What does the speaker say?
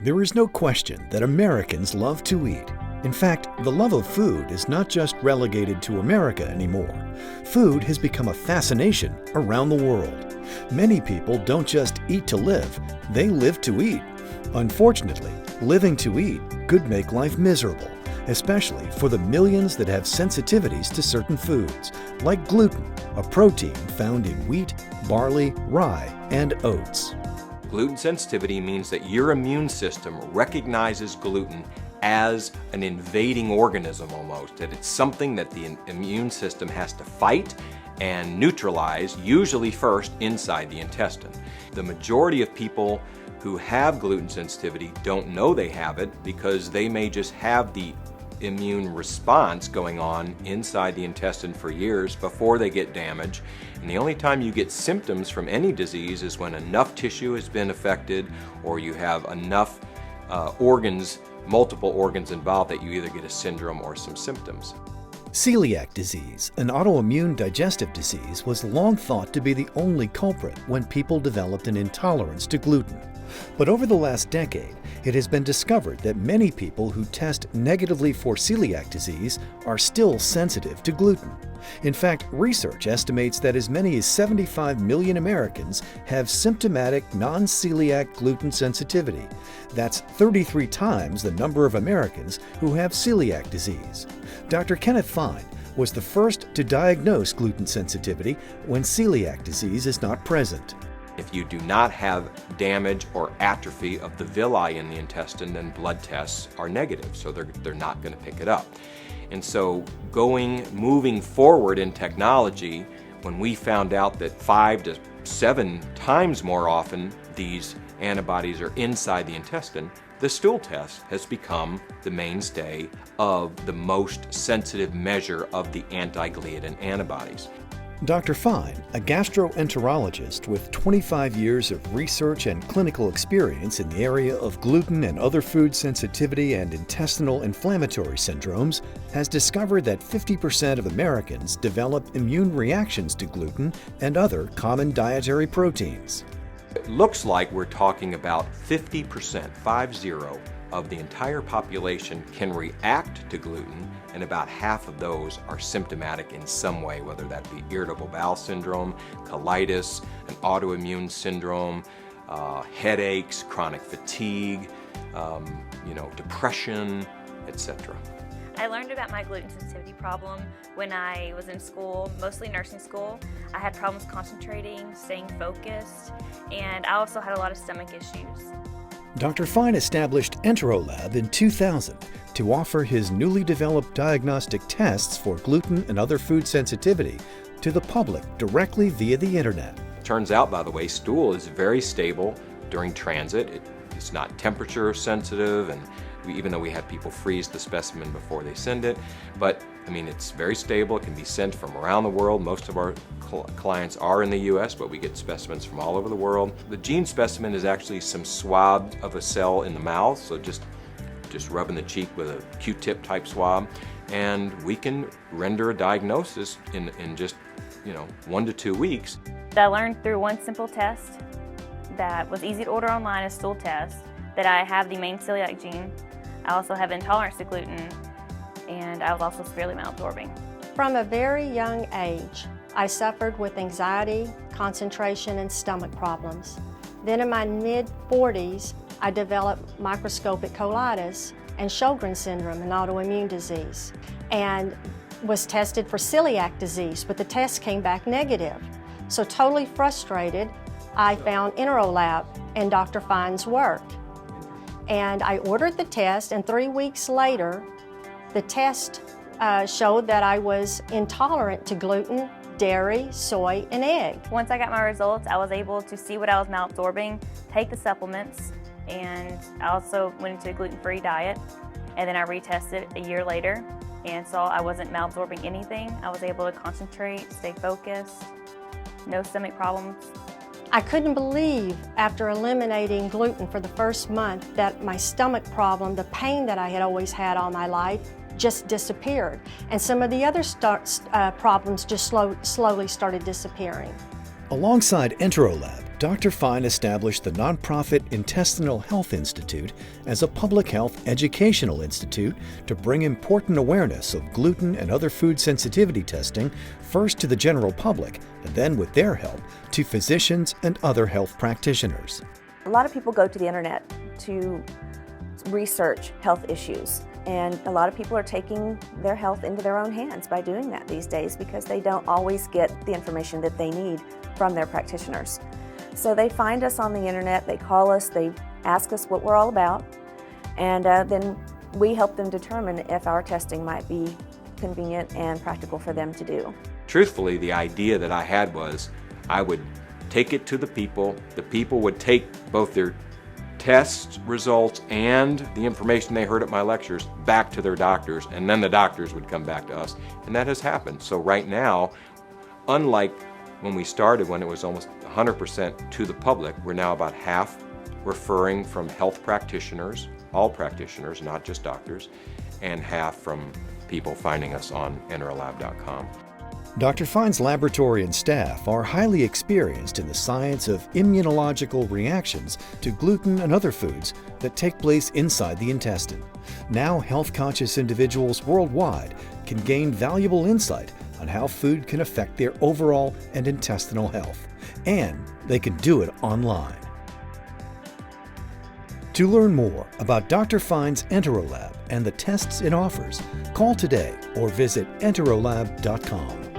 There is no question that Americans love to eat. In fact, the love of food is not just relegated to America anymore. Food has become a fascination around the world. Many people don't just eat to live, they live to eat. Unfortunately, living to eat could make life miserable, especially for the millions that have sensitivities to certain foods, like gluten, a protein found in wheat, barley, rye, and oats. Gluten sensitivity means that your immune system recognizes gluten as an invading organism almost, that it's something that the immune system has to fight and neutralize, usually first inside the intestine. The majority of people who have gluten sensitivity don't know they have it because they may just have the immune response going on inside the intestine for years before they get damage. And the only time you get symptoms from any disease is when enough tissue has been affected or you have enough organs, multiple organs involved, that you either get a syndrome or some symptoms. Celiac disease, an autoimmune digestive disease, was long thought to be the only culprit when people developed an intolerance to gluten. But over the last decade, it has been discovered that many people who test negatively for celiac disease are still sensitive to gluten. In fact, research estimates that as many as 75 million Americans have symptomatic non-celiac gluten sensitivity. That's 33 times the number of Americans who have celiac disease. Dr. Kenneth Fine was the first to diagnose gluten sensitivity when celiac disease is not present. If you do not have damage or atrophy of the villi in the intestine, then blood tests are negative, so they're not going to pick it up. And so moving forward in technology, when we found out that 5 to 7 times more often these antibodies are inside the intestine, the stool test has become the mainstay of the most sensitive measure of the anti-gliadin antibodies. Dr. Fine, a gastroenterologist with 25 years of research and clinical experience in the area of gluten and other food sensitivity and intestinal inflammatory syndromes, has discovered that 50% of Americans develop immune reactions to gluten and other common dietary proteins. It looks like we're talking about 50%, 50, of the entire population can react to gluten, and about half of those are symptomatic in some way, whether that be irritable bowel syndrome, colitis, an autoimmune syndrome, headaches, chronic fatigue, depression, etc. I learned about my gluten sensitivity problem when I was in school, mostly nursing school. I had problems concentrating, staying focused, and I also had a lot of stomach issues. Dr. Fine established EnteroLab in 2000 to offer his newly developed diagnostic tests for gluten and other food sensitivity to the public directly via the internet. Turns out, by the way, stool is very stable during transit. It's not temperature sensitive, and even though we have people freeze the specimen before they send it, but it's very stable. It can be sent from around the world. Most of our clients are in the US, but we get specimens from all over the world. The gene specimen is actually some swab of a cell in the mouth, so just rubbing the cheek with a Q-tip type swab, and we can render a diagnosis in just 1 to 2 weeks. I learned through one simple test that was easy to order online, a stool test, that I have the main celiac gene. I also have intolerance to gluten, and I was also severely malabsorbing. From a very young age, I suffered with anxiety, concentration, and stomach problems. Then in my mid-40s, I developed microscopic colitis and Sjogren's syndrome, an autoimmune disease, and was tested for celiac disease, but the test came back negative. So totally frustrated, I found EnteroLab and Dr. Fine's work. And I ordered the test, and 3 weeks later, the test showed that I was intolerant to gluten, dairy, soy, and egg. Once I got my results, I was able to see what I was malabsorbing, take the supplements, and I also went into a gluten-free diet. And then I retested a year later and saw I wasn't malabsorbing anything. I was able to concentrate, stay focused, no stomach problems. I couldn't believe, after eliminating gluten for the first month, that my stomach problem, the pain that I had always had all my life, just disappeared. And some of the other problems just slowly started disappearing. Alongside EnteroLab, Dr. Fine established the nonprofit Intestinal Health Institute as a public health educational institute to bring important awareness of gluten and other food sensitivity testing first to the general public and then, with their help, to physicians and other health practitioners. A lot of people go to the internet to research health issues, and a lot of people are taking their health into their own hands by doing that these days because they don't always get the information that they need from their practitioners. So they find us on the internet, they call us, they ask us what we're all about, and then we help them determine if our testing might be convenient and practical for them to do. Truthfully, the idea that I had was I would take it to the people would take both their test results and the information they heard at my lectures back to their doctors, and then the doctors would come back to us. And that has happened. So right now, unlike when we started, when it was almost 100% to the public, we're now about half referring from health practitioners, all practitioners, not just doctors, and half from people finding us on EnteroLab.com. Dr. Fine's laboratory and staff are highly experienced in the science of immunological reactions to gluten and other foods that take place inside the intestine. Now, health-conscious individuals worldwide can gain valuable insight on how food can affect their overall and intestinal health, and they can do it online. To learn more about Dr. Fine's EnteroLab and the tests it offers, call today or visit EnteroLab.com.